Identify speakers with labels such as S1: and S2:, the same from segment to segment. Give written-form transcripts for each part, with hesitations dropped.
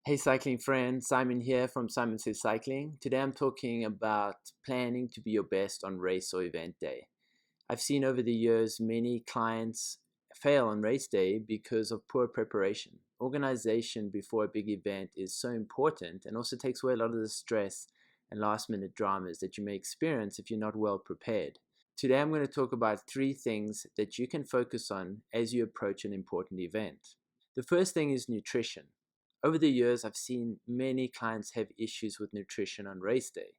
S1: Hey cycling friends, Simon here from Simon Says Cycling. Today I'm talking about planning to be your best on race or event day. I've seen over the years many clients fail on race day because of poor preparation. Organization before a big event is so important and also takes away a lot of the stress and last minute dramas that you may experience if you're not well prepared. Today I'm going to talk about 3 things that you can focus on as you approach an important event. The first thing is nutrition. Over the years, I've seen many clients have issues with nutrition on race day.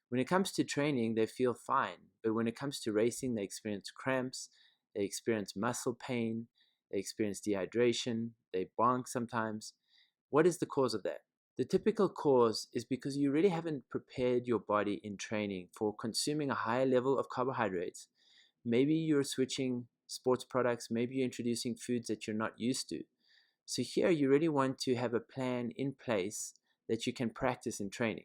S1: When it comes to training, they feel fine, but when it comes to racing, they experience cramps, they experience muscle pain, they experience dehydration, they bonk sometimes. What is the cause of that? The typical cause is because you really haven't prepared your body in training for consuming a higher level of carbohydrates. Maybe you're switching sports products, maybe you're introducing foods that you're not used to. So here you really want to have a plan in place that you can practice in training.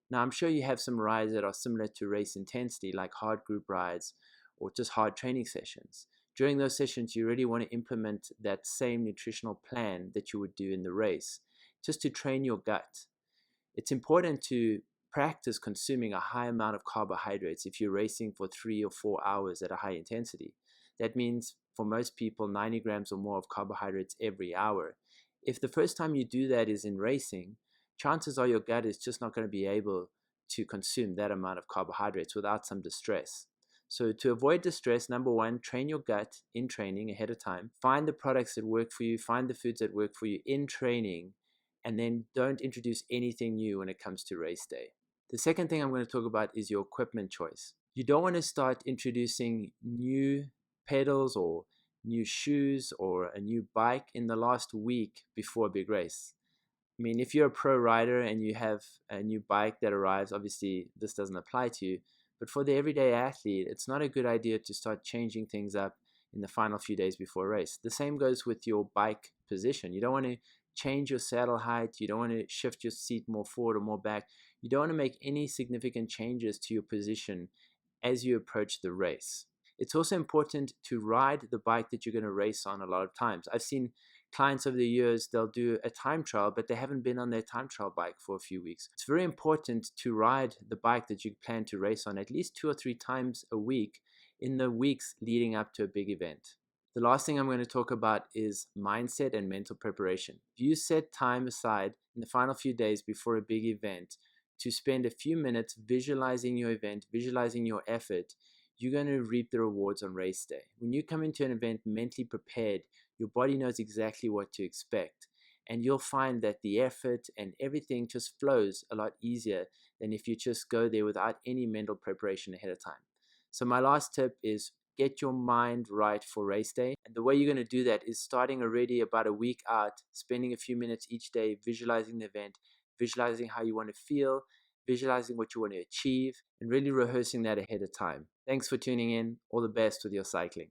S1: Now I'm sure you have some rides that are similar to race intensity, like hard group rides or just hard training sessions. During those sessions, you really want to implement that same nutritional plan that you would do in the race, just to train your gut. It's important to practice consuming a high amount of carbohydrates if you're racing for 3 or 4 hours at a high intensity. That means for most people 90 grams or more of carbohydrates every hour. If the first time you do that is in racing, chances are your gut is just not going to be able to consume that amount of carbohydrates without some distress. So to avoid distress, number one, train your gut in training ahead of time. Find the products that work for you, find the foods that work for you in training, and then don't introduce anything new when it comes to race day. The second thing I'm going to talk about is your equipment choice. You don't want to start introducing new pedals or new shoes or a new bike in the last week before a big race. I mean, if you're a pro rider and you have a new bike that arrives, obviously this doesn't apply to you. But for the everyday athlete, it's not a good idea to start changing things up in the final few days before a race. The same goes with your bike position. You don't want to change your saddle height. You don't want to shift your seat more forward or more back. You don't want to make any significant changes to your position as you approach the race. It's also important to ride the bike that you're going to race on a lot of times. I've seen clients over the years, they'll do a time trial, but they haven't been on their time trial bike for a few weeks. It's very important to ride the bike that you plan to race on at least 2 or 3 times a week in the weeks leading up to a big event. The last thing I'm going to talk about is mindset and mental preparation. If you set time aside in the final few days before a big event to spend a few minutes visualizing your event, visualizing your effort, you're going to reap the rewards on race day. When you come into an event mentally prepared, your body knows exactly what to expect. And you'll find that the effort and everything just flows a lot easier than if you just go there without any mental preparation ahead of time. So my last tip is get your mind right for race day. And the way you're going to do that is starting already about a week out, spending a few minutes each day visualizing the event, visualizing how you want to feel, visualizing what you want to achieve, and really rehearsing that ahead of time. Thanks for tuning in. All the best with your cycling.